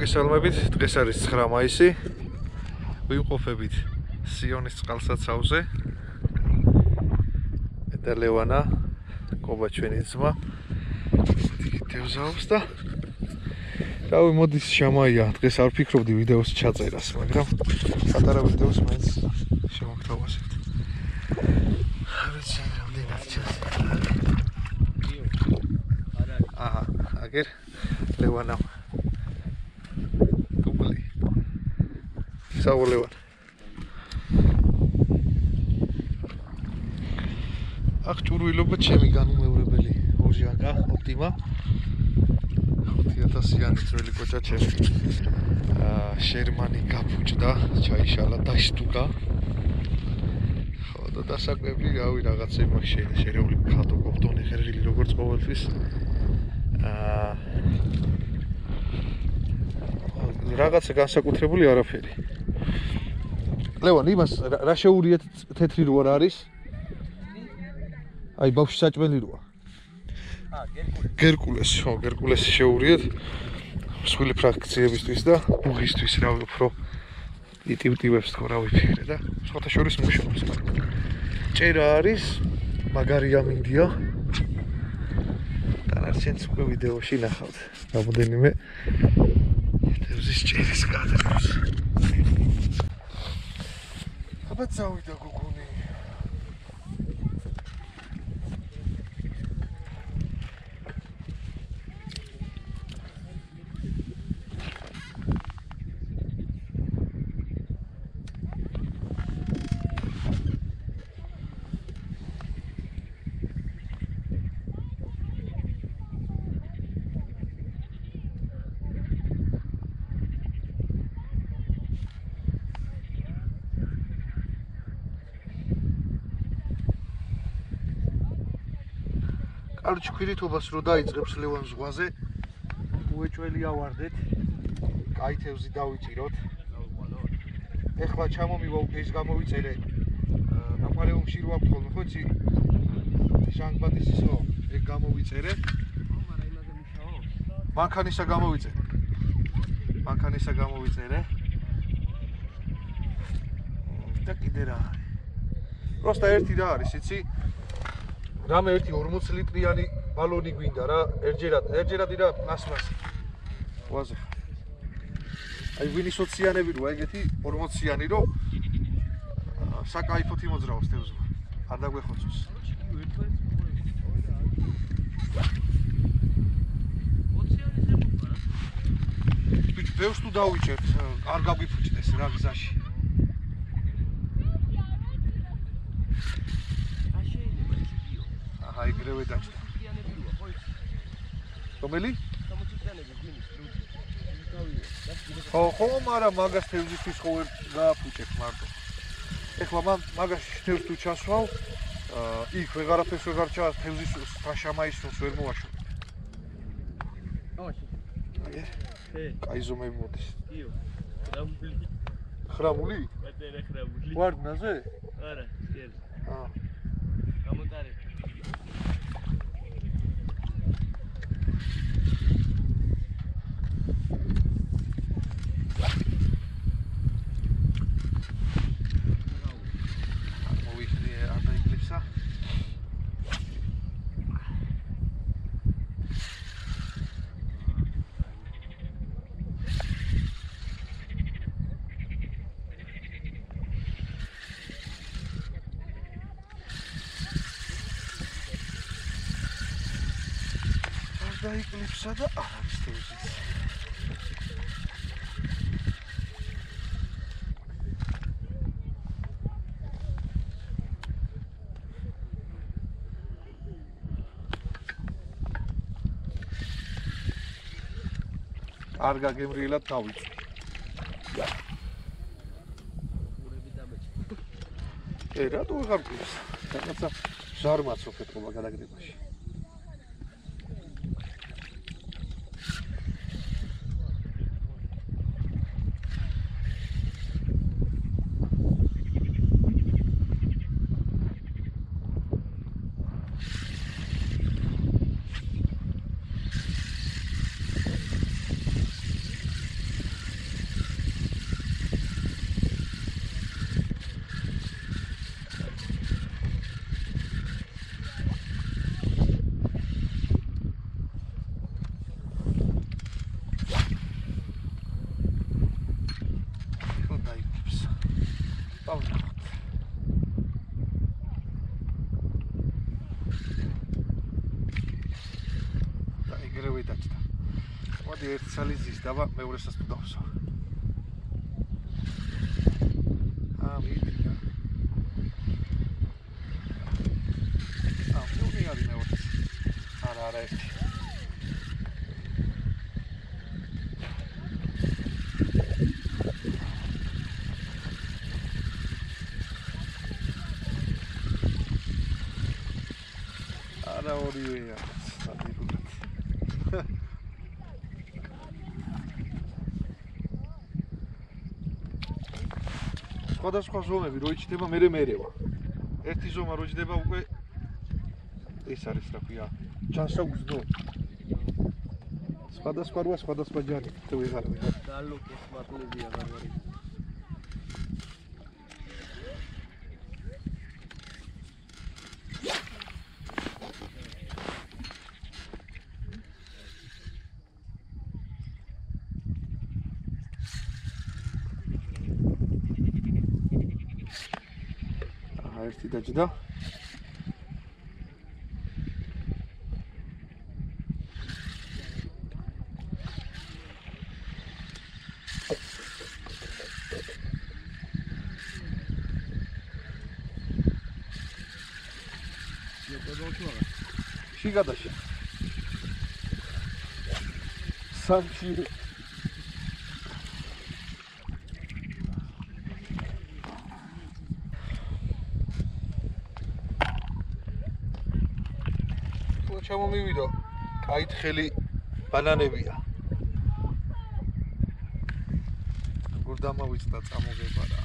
მოგესალმებით, დღეს არის 9 მაისი. ვიმყოფებით სიონის წყალსაცავზე. მე და ლევანა, კობა ჩვენი ძმა. დევზაობს და რავი, მოდის შემაია. დღეს არ ვფიქრობდი ვიდეოს ჩაწერას, მაგრამ პატარა ვიდეოს მაინც შემოგთავაზებთ. ვიცი, რამდენად ჩაწერა. აგერ ლევანა. Saulevana. Აქ ჭურვილობა ჩემი განუმეორებელი ოჟაკა, ოპტიმა. 5000-იანი ძველი კოჭა ჩემი. შერმანი გაფუჭდა, ჩაიშალა, დაშტუკა. ხო და დასაკვები, რავი, რაღაცა იმას შერეული ხატო კოპტონი ხერხილი როგორც ყოველთვის. რაღაცა განსაკუთრებული არაფერი. ლევან, იმას რა შეურიეთ თეთრი რო არ არის? აი, ბავშვი საჭმელი როა. გერკულეს, ხო, გერკულესი შეურიეთ. მსხვილი ფრაქციებისთვის და უღისთვის, რავი, უფრო იტივტივებს თქო, რა ვიფიქრე და სხვათა შორის მუშაობს. ჭერა არის, მაგარი ამინდია. დანარჩენს უკვე ვიდეოში ნახავთ. რამოდენიმე თევზის ჭერის კადრებს. აბა წავიდა გოგონი. Კარჩ ქვირითობას რო დაიწყებს ლევან ზღვაზე, უეჭველი ავარდეთ. კაი თევზი დავიჭიროთ. ეხლა ჩამომივა ეს გამოვიწერე. აკვარიუმში რო აქვს ხოლმე, ხო იცი? ჟანგბადის ის ხო, ეგ გამოვიწერე. მაგრამ იმაზე მუშაო. მანქანისა გამოვიწერე. და კიდე რა არის? პროსტა ერთი რა არის, იცი? რამე ერთი 40 ლიტრიანი ბალონი გვინდა რა, ერთჯერადი რა პლასმასი. ვაზე. აი ვინის 20-იანები როა ეგეთი 40-იანი რო საკაიფოთ იმოძრაოს თევზმა. არ დაგვეხოცოს. ბიჭ, ბევრს თუ დავიჭერთ, არ გაგვიფუჭდეს რა გზაში. აი გრევე დაჭდა. რომელი? 60-იანები გვინის ლუდი. ხო, მაგრამ მაგას თევზისთვის ხო ვერ გააფუჭებ მარტო. ეხლა მაგას თევზს თუ ჩასვალ, იქ ვეღარაფერს ვეღარ ჩას თევზის საშამაისოს ვერ მოვაშორებ. კაი ზომები მოდის. იო, ხრამული. ხრამული? პეტერე ხრამული. ვარდნაზე? არა, სკერზე. გამოტარებ. დაიკლიფსა და არის თევზი. არ გაგემრიელად დავიწვი. რატო ვეღარ გულს? რაღაცა ჟარმაც ოფეთობა გადაგდებაში. მოდი ერთ წელი ზის დაბა მეორესაც თუ დავსვა. მიდი რა. ნუ არის მეორე. არა ერთი. არა ორივეა. სხვადასხვა ზომები რო იჭდება მერევა. ერთი ზომა რო იჭდება უკვე ეს არის რა ქვია, ჩანსაუგზნო. სხვადასხვა როა სხვადასხვა ჯარი, თუ ვიღარ. დალუკის მატლებია გამარი. ერთი დაჭდა. შიგადაში. სამში ჩამომივიდა. კაითხელი ბანანებია. როგორ დამავიწყდა წამოგება რა.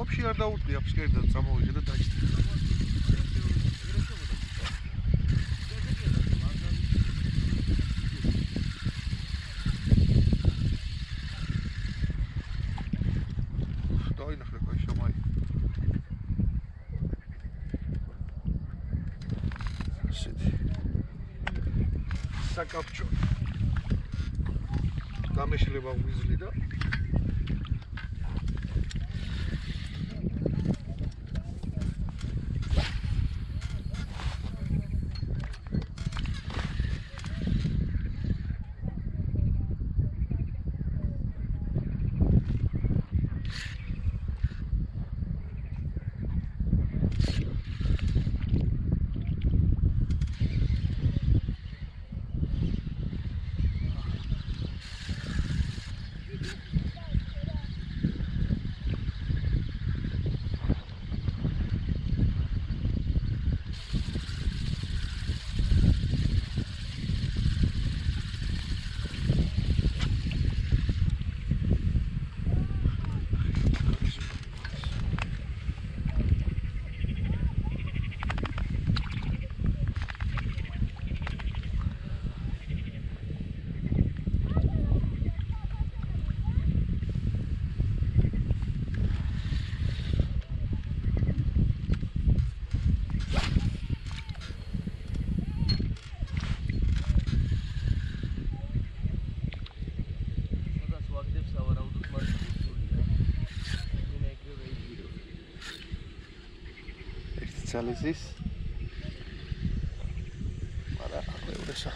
Вообще არ დაუწყია ფსკერდად წამოვიდე და დაჭდა. დაინახე კაი შემაი. ისეთი. საკაფჭო. გამეშლება უიზლი და Challenges. Para regresar.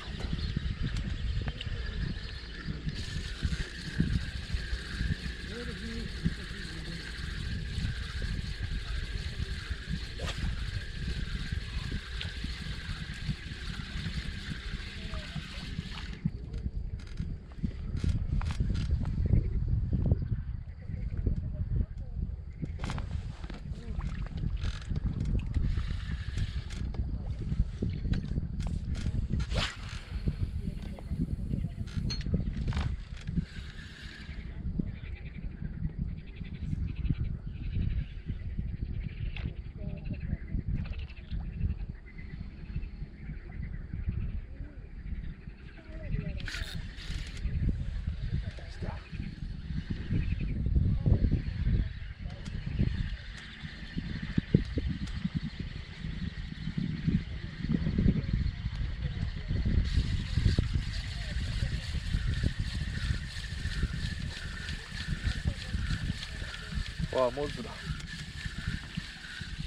ვა, მოძრა.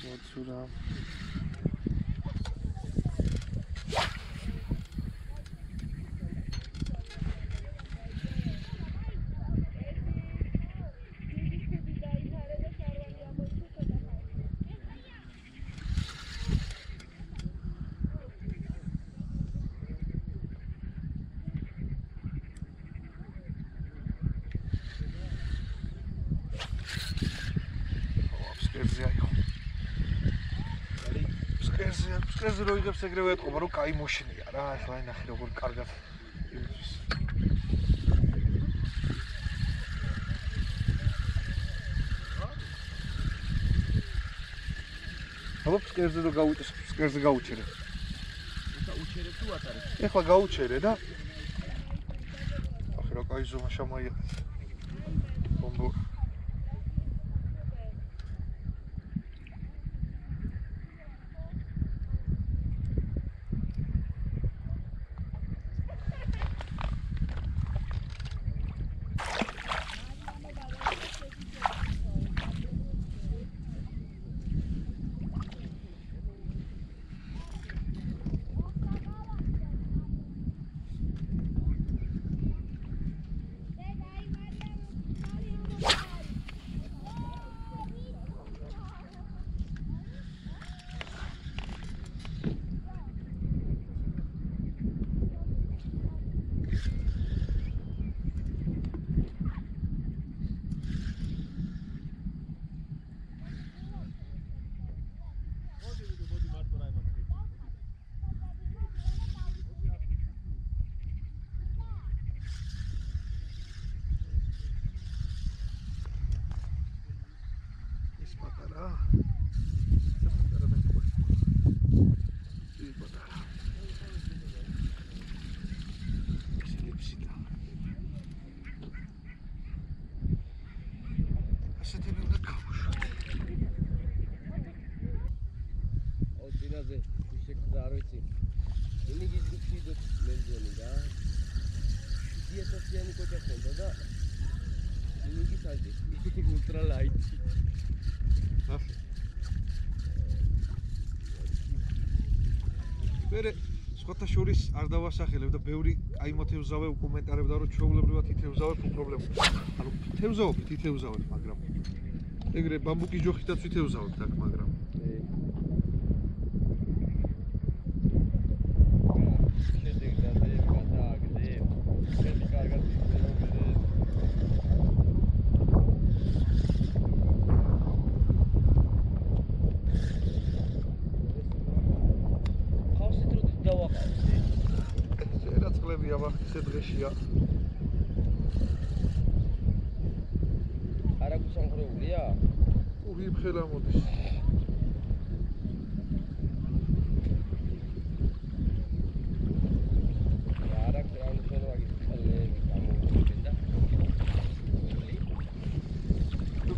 მოძრა. ფსკერზე რო იღებს ეგრევე ეთყობა, რომ კაი მოშინია რა, ახლა ნახე როგორ კარგად იმისთვის. აბა ფსკერზე რო გავუჭერე, ფსკერზე გავუჭერე. უჩერე თუ ატარე? ეხლა გავუჭერე და ახლა რა კაი ზომა შემოიღეს. ბომბო ultra light. მერე სხვათა შორის არ დავასახელებ და ბევრი აი მოთევზავე უკომენტარებდა რომ ჩვეულებრივად ითევზავებ უპრობლემო. ანუ თევზაობთ, ითევზავებ, მაგრამ ეგრე ბამბუკის ჯოხითაც ვითევზავებთ აქ, მაგრამ ისე დღეშია. არა გუსამხრეულია? ვიფხელა მოდის. არა კრაუნდერა გიწალები გამოვიდნენ და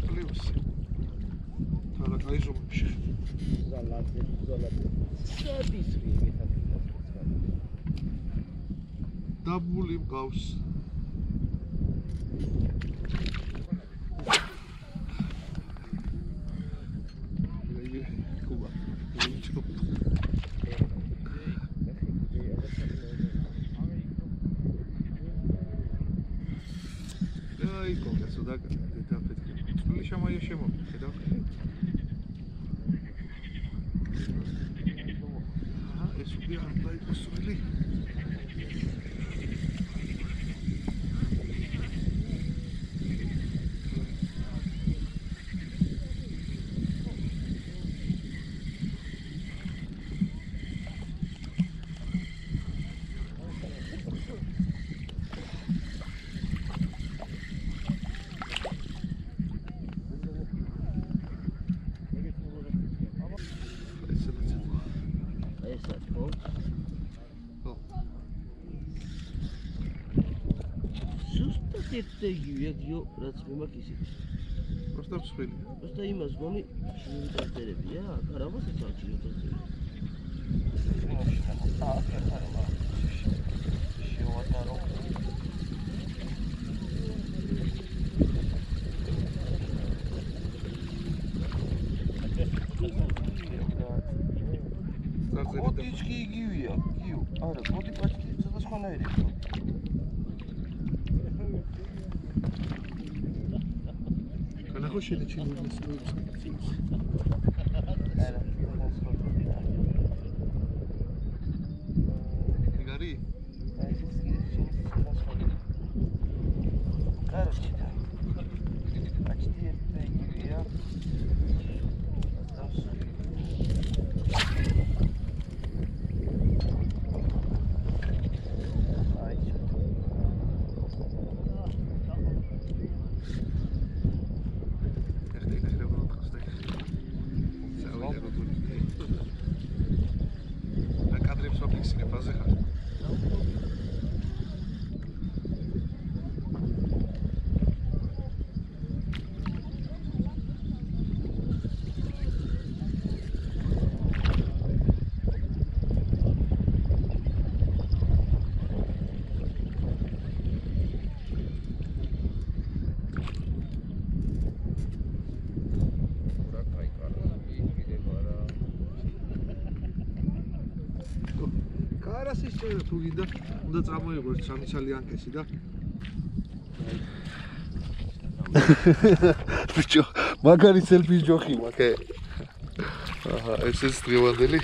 პლუს. თორე გაიზომებში. ზალატი. შედის ვიღეთ. დაბული მყავს. კუბა. აი, კონკრეტულად დაფეთქე. თული შემაია შემოხედა. ეს უკვე არ დაიწყოსული. Io რაც მიმაქ ისიც. Просто მსხვილი. Просто იმას გონი შეიტანტერებია, კარავასაც აჩიოთაზე. არა, კოდი პაჭკი ცოტა სხვანაირია. განახო შენი ჩინურს არა, გარი Короче, да. Почти это я. თუ გინდა უნდა წამოიღოს სამიცალი ანკესი და ბიჭო მაგარი სელფის ჯოხი მაქე აჰა ეს დღევანდელი